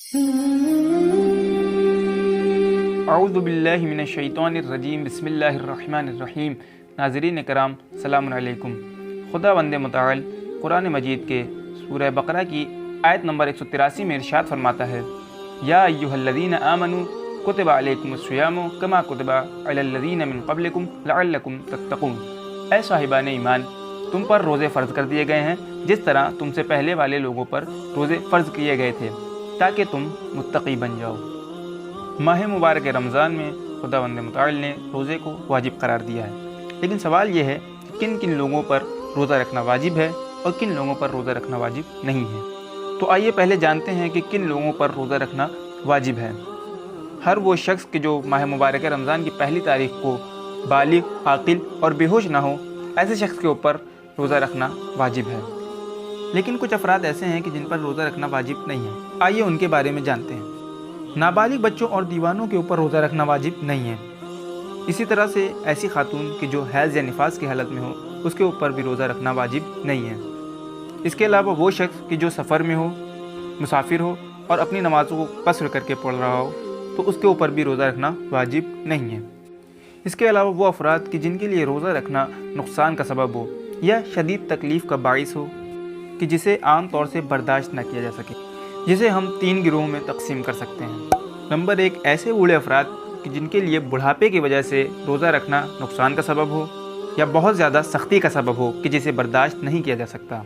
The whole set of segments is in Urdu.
اعوذ باللہ من الشیطان الرجیم، بسم اللہ الرحمن الرحیم۔ ناظرین کرام، السلام علیکم۔ خداوند متعال قرآن مجید کے سورہ بقرہ کی آیت نمبر 183 میں ارشاد فرماتا ہے، یا ایھا الذین آمنوا کتب علیکم الصیام کما کتب علی الذین من قبلکم لعلکم تتقون۔ اے صاحبان ایمان، تم پر روزے فرض کر دیے گئے ہیں جس طرح تم سے پہلے والے لوگوں پر روزے فرض کیے گئے تھے تاکہ تم متقی بن جاؤ۔ ماہ مبارک رمضان میں خداوند متعال نے روزے کو واجب قرار دیا ہے، لیکن سوال یہ ہے کہ کن کن لوگوں پر روزہ رکھنا واجب ہے اور کن لوگوں پر روزہ رکھنا واجب نہیں ہے۔ تو آئیے پہلے جانتے ہیں کہ کن لوگوں پر روزہ رکھنا واجب ہے۔ ہر وہ شخص کہ جو ماہ مبارک رمضان کی پہلی تاریخ کو بالغ، عاقل اور بے ہوش نہ ہو، ایسے شخص کے اوپر روزہ رکھنا واجب ہے۔ لیکن کچھ افراد ایسے ہیں کہ جن پر روزہ رکھنا واجب نہیں ہے، آئیے ان کے بارے میں جانتے ہیں۔ نابالغ بچوں اور دیوانوں کے اوپر روزہ رکھنا واجب نہیں ہے۔ اسی طرح سے ایسی خاتون کہ جو حیض یا نفاس کی حالت میں ہو، اس کے اوپر بھی روزہ رکھنا واجب نہیں ہے۔ اس کے علاوہ وہ شخص کہ جو سفر میں ہو، مسافر ہو اور اپنی نمازوں کو قصر کر کے پڑھ رہا ہو، تو اس کے اوپر بھی روزہ رکھنا واجب نہیں ہے۔ اس کے علاوہ وہ افراد کہ جن کے لیے روزہ رکھنا نقصان کا سبب ہو یا شدید تکلیف کا باعث ہو کہ جسے عام طور سے برداشت نہ کیا جا سکے، جسے ہم 3 گروہوں میں تقسیم کر سکتے ہیں۔ نمبر 1، ایسے بوڑھے افراد کہ جن کے لیے بڑھاپے کی وجہ سے روزہ رکھنا نقصان کا سبب ہو یا بہت زیادہ سختی کا سبب ہو کہ جسے برداشت نہیں کیا جا سکتا۔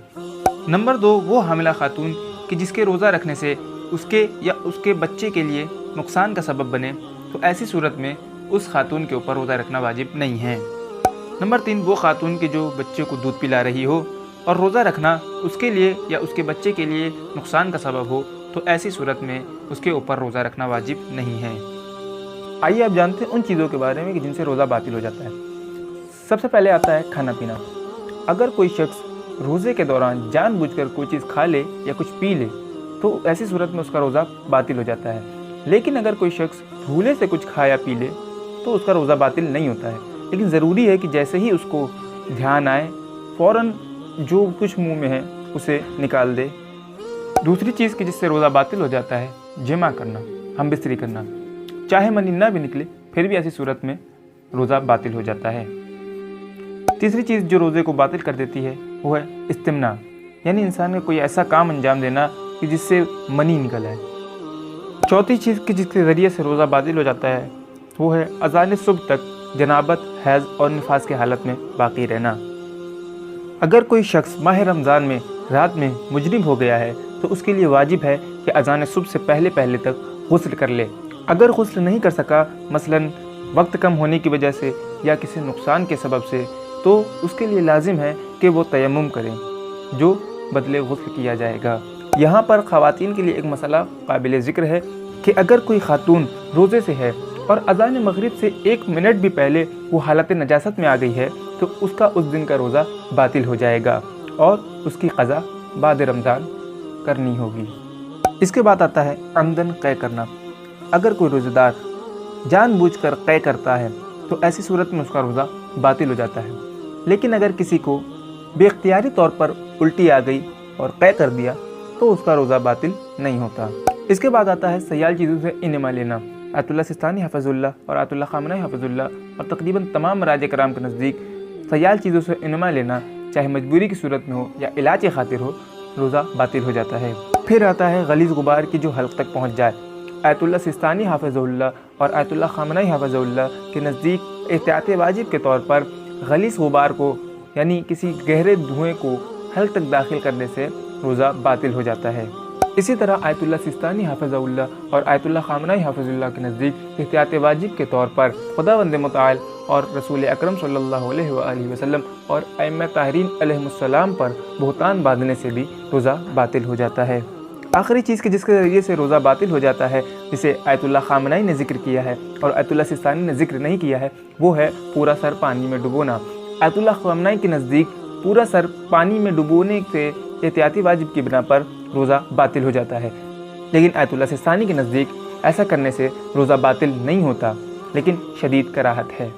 نمبر 2، وہ حاملہ خاتون کہ جس کے روزہ رکھنے سے اس کے یا اس کے بچے کے لیے نقصان کا سبب بنے، تو ایسی صورت میں اس خاتون کے اوپر روزہ رکھنا واجب نہیں ہے۔ نمبر 3، وہ خاتون کہ جو بچے کو دودھ پلا رہی ہو اور روزہ رکھنا اس کے لیے یا اس کے بچے کے لیے نقصان کا سبب ہو، تو ایسی صورت میں اس کے اوپر روزہ رکھنا واجب نہیں ہے۔ آئیے آپ جانتے ہیں ان چیزوں کے بارے میں کہ جن سے روزہ باطل ہو جاتا ہے۔ سب سے پہلے آتا ہے کھانا پینا۔ اگر کوئی شخص روزے کے دوران جان بوجھ کر کوئی چیز کھا لے یا کچھ پی لے، تو ایسی صورت میں اس کا روزہ باطل ہو جاتا ہے۔ لیکن اگر کوئی شخص بھولے سے کچھ کھایا پی لے تو اس کا روزہ باطل نہیں ہوتا ہے، لیکن ضروری ہے کہ جیسے ہی اس کو دھیان آئے فوراً جو کچھ منہ میں ہے اسے نکال دے۔ دوسری چیز کہ جس سے روزہ باطل ہو جاتا ہے، جمع کرنا، ہم بستری کرنا۔ چاہے منی نہ بھی نکلے پھر بھی ایسی صورت میں روزہ باطل ہو جاتا ہے۔ تیسری چیز جو روزے کو باطل کر دیتی ہے وہ ہے استمناء، یعنی انسان کا کوئی ایسا کام انجام دینا کہ جس سے منی نکل آئے۔ چوتھی چیز کہ جس کے ذریعے سے روزہ باطل ہو جاتا ہے وہ ہے اذان صبح تک جنابت، حیض اور نفاس کی حالت میں باقی رہنا۔ اگر کوئی شخص ماہ رمضان میں رات میں مجرم ہو گیا ہے تو اس کے لیے واجب ہے کہ اذان صبح سے پہلے تک غسل کر لے۔ اگر غسل نہیں کر سکا، مثلاً وقت کم ہونے کی وجہ سے یا کسی نقصان کے سبب سے، تو اس کے لیے لازم ہے کہ وہ تیمم کریں، جو بدلے غسل کیا جائے گا۔ یہاں پر خواتین کے لیے ایک مسئلہ قابل ذکر ہے کہ اگر کوئی خاتون روزے سے ہے اور اذان مغرب سے 1 منٹ بھی پہلے وہ حالت نجاست میں آ گئی ہے، تو اس کا اس دن کا روزہ باطل ہو جائے گا اور اس کی قضا بعد رمضان کرنی ہوگی۔ اس کے بعد آتا ہے عمدن قے کرنا۔ اگر کوئی روزہ دار جان بوجھ کر قے کرتا ہے تو ایسی صورت میں اس کا روزہ باطل ہو جاتا ہے۔ لیکن اگر کسی کو بے اختیاری طور پر الٹی آ گئی اور قے کر دیا تو اس کا روزہ باطل نہیں ہوتا۔ اس کے بعد آتا ہے سیال چیزوں سے انما لینا۔ آیت اللہ سستانی حفظ اللہ اور آیت اللہ خامنہئی حفظ اللہ اور تقریباً تمام مراجع کرام کے نزدیک سیال چیزوں سے انما لینا، چاہے مجبوری کی صورت میں ہو یا علاج کی خاطر ہو، روزہ باطل ہو جاتا ہے۔ پھر آتا ہے غلیظ غبار کی جو حلق تک پہنچ جائے۔ آیت اللہ سستانی حافظ اللہ اور آیت اللہ خامنہئی حافظ اللہ کے نزدیک احتیاط واجب کے طور پر غلیظ غبار کو، یعنی کسی گہرے دھوئیں کو حلق تک داخل کرنے سے روزہ باطل ہو جاتا ہے۔ اسی طرح آیت اللہ سستانی حافظ اللہ اور آیت اللہ خامنہئی حافظ اللہ کے نزدیک احتیاط واجب کے طور پر خداوند متعال اور رسول اکرم صلی اللہ علیہ وآلہ وسلم اور ائمہ طاہرین علیہم السلام پر بہتان باندھنے سے بھی روزہ باطل ہو جاتا ہے۔ آخری چیز کہ جس کے ذریعے سے روزہ باطل ہو جاتا ہے، جسے آیت اللہ خامنہئی نے ذکر کیا ہے اور آیت اللہ سستانی نے ذکر نہیں کیا ہے، وہ ہے پورا سر پانی میں ڈبونا۔ آیت اللہ خامنہئی کے نزدیک پورا سر پانی میں ڈبونے سے احتیاطی واجب کی بنا پر روزہ باطل ہو جاتا ہے، لیکن آیت اللہ سستانی کے نزدیک ایسا کرنے سے روزہ باطل نہیں ہوتا، لیکن شدید کراہت ہے۔